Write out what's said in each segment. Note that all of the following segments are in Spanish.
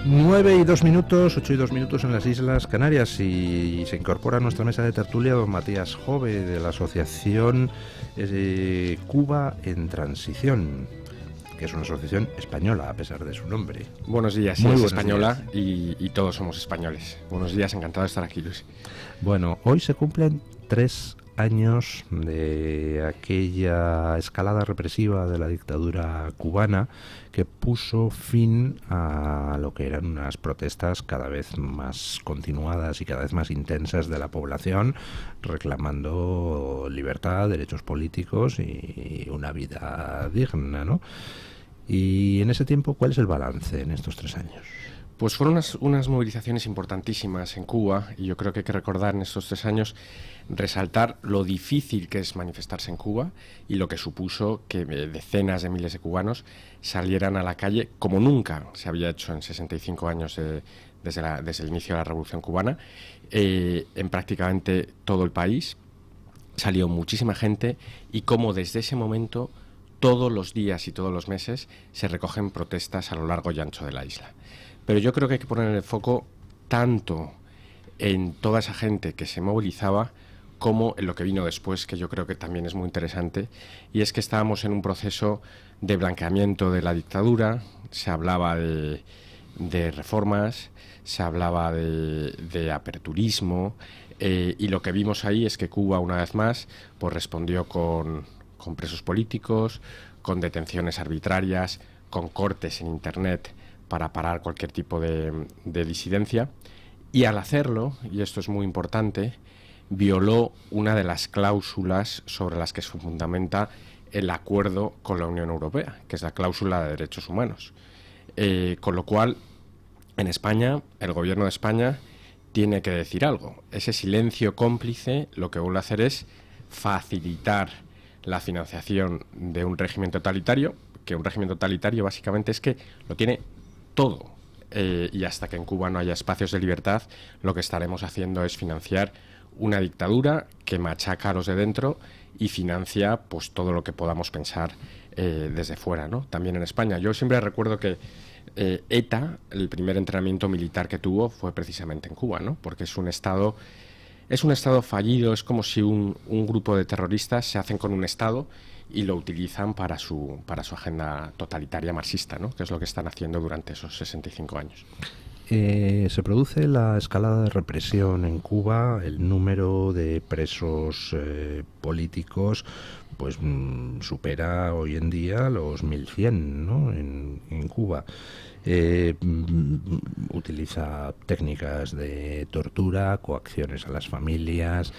9:02, 8:02 en las Islas Canarias, y se incorpora a nuestra mesa de tertulia don Matías Jove, de la asociación Cuba en Transición, que es una asociación española a pesar de su nombre. Buenos días, sí, Muy es buenos española días. y todos somos españoles. Buenos días, encantado de estar aquí, Luis. Bueno, hoy se cumplen 3 años de aquella escalada represiva de la dictadura cubana que puso fin a lo que eran unas protestas cada vez más continuadas y cada vez más intensas de la población, reclamando libertad, derechos políticos y una vida digna, ¿no? Y en ese tiempo, ¿cuál es el balance en estos 3 años? Pues fueron unas movilizaciones importantísimas en Cuba, y yo creo que hay que recordar en estos 3 años, resaltar lo difícil que es manifestarse en Cuba y lo que supuso que decenas de miles de cubanos salieran a la calle como nunca se había hecho en 65 años desde el inicio de la Revolución Cubana. En prácticamente todo el país salió muchísima gente, y como desde ese momento todos los días y todos los meses se recogen protestas a lo largo y ancho de la isla. Pero yo creo que hay que poner el foco tanto en toda esa gente que se movilizaba como en lo que vino después, que yo creo que también es muy interesante, y es que estábamos en un proceso de blanqueamiento de la dictadura. Se hablaba de reformas, se hablaba de aperturismo, y lo que vimos ahí es que Cuba, una vez más, pues respondió con presos políticos, con detenciones arbitrarias, con cortes en Internet para parar cualquier tipo de disidencia, y al hacerlo, y esto es muy importante, violó una de las cláusulas sobre las que se fundamenta el acuerdo con la Unión Europea, que es la cláusula de derechos humanos. Con lo cual, en España, el gobierno de España tiene que decir algo. Ese silencio cómplice lo que vuelve a hacer es facilitar la financiación de un régimen totalitario, que un régimen totalitario básicamente es que lo tiene todo, y hasta que en Cuba no haya espacios de libertad, lo que estaremos haciendo es financiar una dictadura que machaca a los de dentro y financia pues todo lo que podamos pensar desde fuera, ¿no? También en España. Yo siempre recuerdo que ETA, el primer entrenamiento militar que tuvo fue precisamente en Cuba, ¿no? Porque es un estado fallido. Es como si un grupo de terroristas se hacen con un estado y lo utilizan para su agenda totalitaria marxista, ¿no? Que es lo que están haciendo durante esos 65 años. Se produce la escalada de represión en Cuba, el número de presos políticos pues supera hoy en día los 1.100, ¿no? en Cuba. Utiliza técnicas de tortura, coacciones a las familias,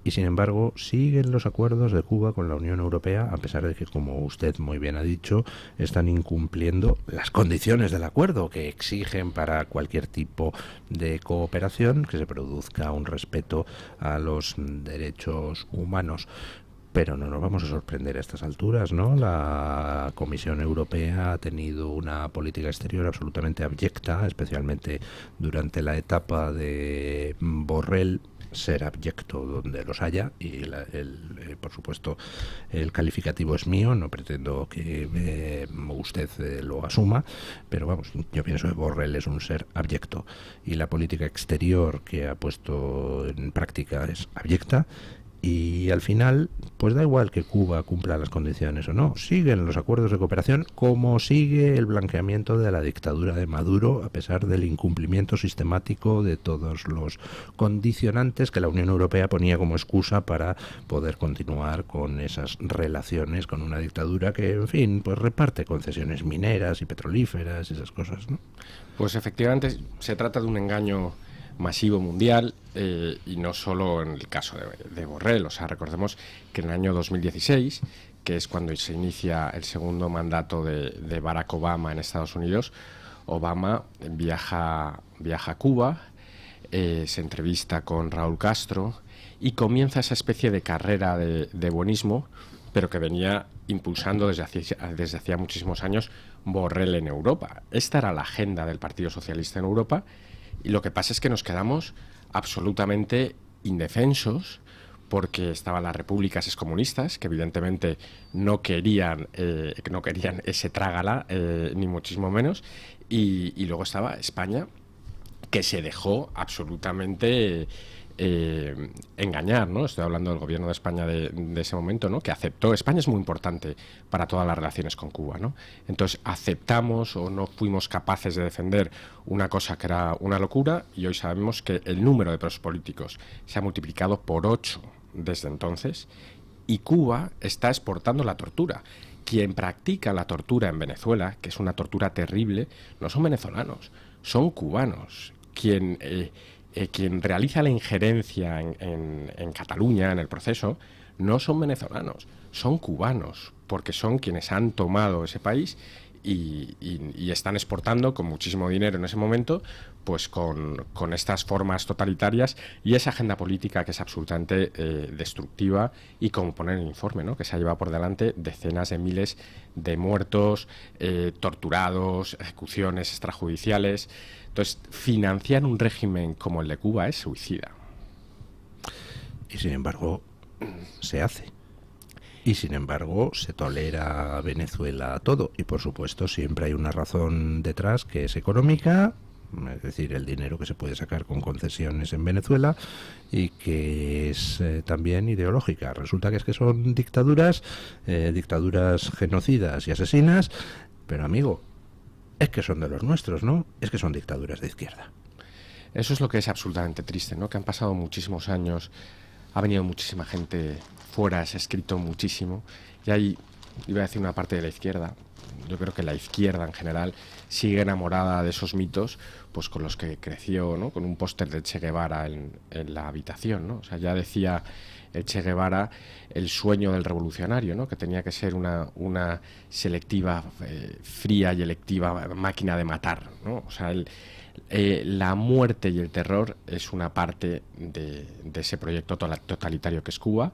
y sin embargo siguen los acuerdos de Cuba con la Unión Europea, a pesar de que, como usted muy bien ha dicho, están incumpliendo las condiciones del acuerdo, que exigen para cualquier tipo de cooperación que se produzca un respeto a los derechos humanos. Pero no nos vamos a sorprender a estas alturas, ¿no? La Comisión Europea ha tenido una política exterior absolutamente abyecta, especialmente durante la etapa de Borrell. Ser abyecto donde los haya, y por supuesto el calificativo es mío, no pretendo que usted lo asuma, pero vamos, yo pienso que Borrell es un ser abyecto, y la política exterior que ha puesto en práctica es abyecta. Y al final, pues da igual que Cuba cumpla las condiciones o no, siguen los acuerdos de cooperación, como sigue el blanqueamiento de la dictadura de Maduro, a pesar del incumplimiento sistemático de todos los condicionantes que la Unión Europea ponía como excusa para poder continuar con esas relaciones con una dictadura que, en fin, pues reparte concesiones mineras y petrolíferas y esas cosas, ¿no? Pues efectivamente se trata de un engaño masivo mundial, y no solo en el caso de Borrell. O sea, recordemos que en el año 2016, que es cuando se inicia el segundo mandato de Barack Obama en Estados Unidos, Obama viaja a Cuba, se entrevista con Raúl Castro y comienza esa especie de carrera de buenismo, pero que venía impulsando desde hacía muchísimos años Borrell en Europa. Esta era la agenda del Partido Socialista en Europa. Y lo que pasa es que nos quedamos absolutamente indefensos, porque estaban las repúblicas excomunistas, que evidentemente no querían ese trágala, ni muchísimo menos, y luego estaba España, que se dejó absolutamente engañar, ¿no? Estoy hablando del gobierno de España de ese momento, ¿no? Que aceptó. España es muy importante para todas las relaciones con Cuba, ¿no? Entonces aceptamos o no fuimos capaces de defender una cosa que era una locura, y hoy sabemos que el número de presos políticos se ha multiplicado por 8 desde entonces, y Cuba está exportando la tortura. Quien practica la tortura en Venezuela, que es una tortura terrible, no son venezolanos, son cubanos. Quien realiza la injerencia en Cataluña, en el proceso, no son venezolanos, son cubanos, porque son quienes han tomado ese país y están exportando con muchísimo dinero en ese momento, pues con estas formas totalitarias y esa agenda política que es absolutamente destructiva, y como pone en el informe, ¿no? Que se ha llevado por delante decenas de miles de muertos, torturados, ejecuciones extrajudiciales. Entonces, financiar un régimen como el de Cuba es suicida. Y sin embargo, se hace. Y sin embargo, se tolera a Venezuela todo. Y por supuesto, siempre hay una razón detrás, que es económica, es decir, el dinero que se puede sacar con concesiones en Venezuela, y que es también ideológica. Resulta que es que son dictaduras genocidas y asesinas, pero amigo, es que son de los nuestros, ¿no? Es que son dictaduras de izquierda. Eso es lo que es absolutamente triste, ¿no? Que han pasado muchísimos años, ha venido muchísima gente fuera, se ha escrito muchísimo, y hay, iba a decir, una parte de la izquierda, yo creo que la izquierda en general sigue enamorada de esos mitos, pues con los que creció, ¿no? Con un póster de Che Guevara en la habitación, ¿no? O sea, ya decía el Che Guevara el sueño del revolucionario, ¿no? Que tenía que ser una selectiva, fría y electiva máquina de matar, ¿no? O sea, la muerte y el terror es una parte de ese proyecto totalitario que es Cuba,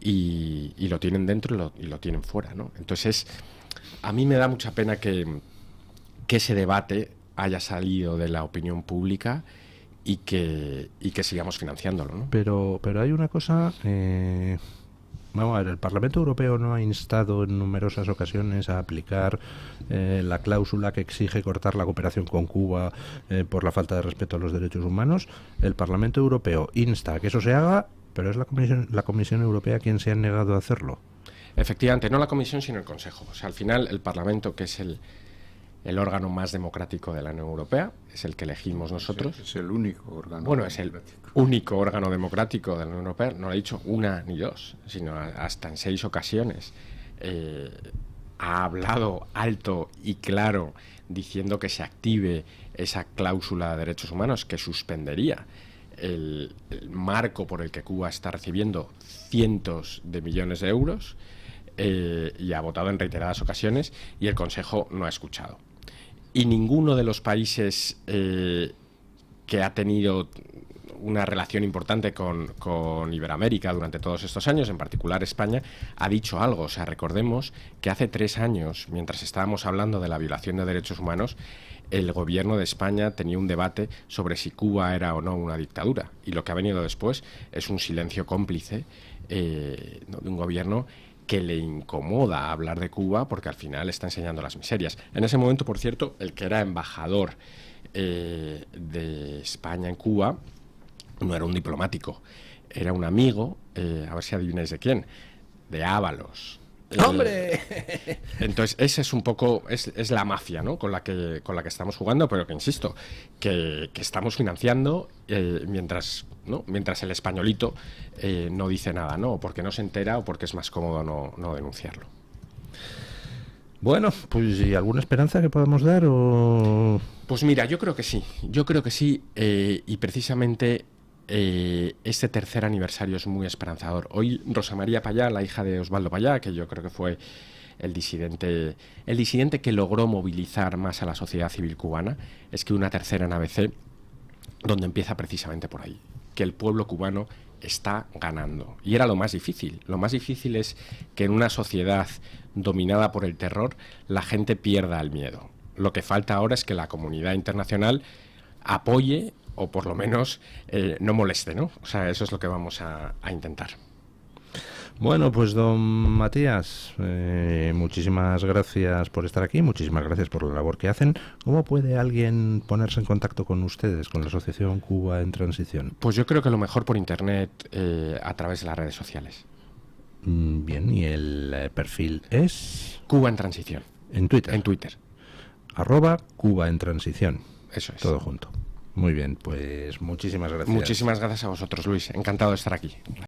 y lo tienen dentro y lo tienen fuera, ¿no? Entonces, a mí me da mucha pena que ese debate haya salido de la opinión pública y que sigamos financiándolo, ¿no? Pero hay una cosa, vamos a ver, el Parlamento Europeo no ha instado en numerosas ocasiones a aplicar la cláusula que exige cortar la cooperación con Cuba por la falta de respeto a los derechos humanos. El Parlamento Europeo insta a que eso se haga, pero es la Comisión Europea quien se ha negado a hacerlo. Efectivamente, no la Comisión, sino el Consejo. O sea, al final el Parlamento, que es el órgano más democrático de la Unión Europea, es el que elegimos nosotros. Es el único órgano. Bueno, es el único órgano democrático de la Unión Europea. No lo he dicho una ni dos, sino hasta en 6 ocasiones. Ha hablado alto y claro diciendo que se active esa cláusula de derechos humanos que suspendería el marco por el que Cuba está recibiendo cientos de millones de euros, y ha votado en reiteradas ocasiones, y el Consejo no ha escuchado. Y ninguno de los países que ha tenido una relación importante con Iberoamérica durante todos estos años, en particular España, ha dicho algo. O sea, recordemos que hace 3 años, mientras estábamos hablando de la violación de derechos humanos, el gobierno de España tenía un debate sobre si Cuba era o no una dictadura, y lo que ha venido después es un silencio cómplice de un gobierno que le incomoda hablar de Cuba, porque al final está enseñando las miserias. En ese momento, por cierto, el que era embajador de España en Cuba no era un diplomático, era un amigo, a ver si adivináis de quién, de Ábalos. ¡Hombre! Entonces, ese es un poco, es la mafia, ¿no? con la que estamos jugando, pero que insisto, que estamos financiando mientras el españolito no dice nada, ¿no? O porque no se entera, o porque es más cómodo no denunciarlo. Bueno, pues ¿y alguna esperanza que podamos dar? O... Pues mira, yo creo que sí, y precisamente este tercer aniversario es muy esperanzador. Hoy Rosa María Payá, la hija de Osvaldo Payá, que yo creo que fue el disidente que logró movilizar más a la sociedad civil cubana, escribe una tercera en ABC, donde empieza precisamente por ahí, que el pueblo cubano está ganando. Y era lo más difícil. Lo más difícil es que en una sociedad dominada por el terror, la gente pierda el miedo. Lo que falta ahora es que la comunidad internacional apoye, o por lo menos no moleste, ¿no? O sea, eso es lo que vamos a intentar. Bueno, pues don Matías, muchísimas gracias por estar aquí, muchísimas gracias por la labor que hacen. ¿Cómo puede alguien ponerse en contacto con ustedes, con la Asociación Cuba en Transición? Pues yo creo que lo mejor por internet, a través de las redes sociales. Bien, ¿y el perfil es? Cuba en Transición. En Twitter. En Twitter. @Cuba en Transición. Eso es. Todo junto. Muy bien, pues muchísimas gracias. Muchísimas gracias a vosotros, Luis. Encantado de estar aquí.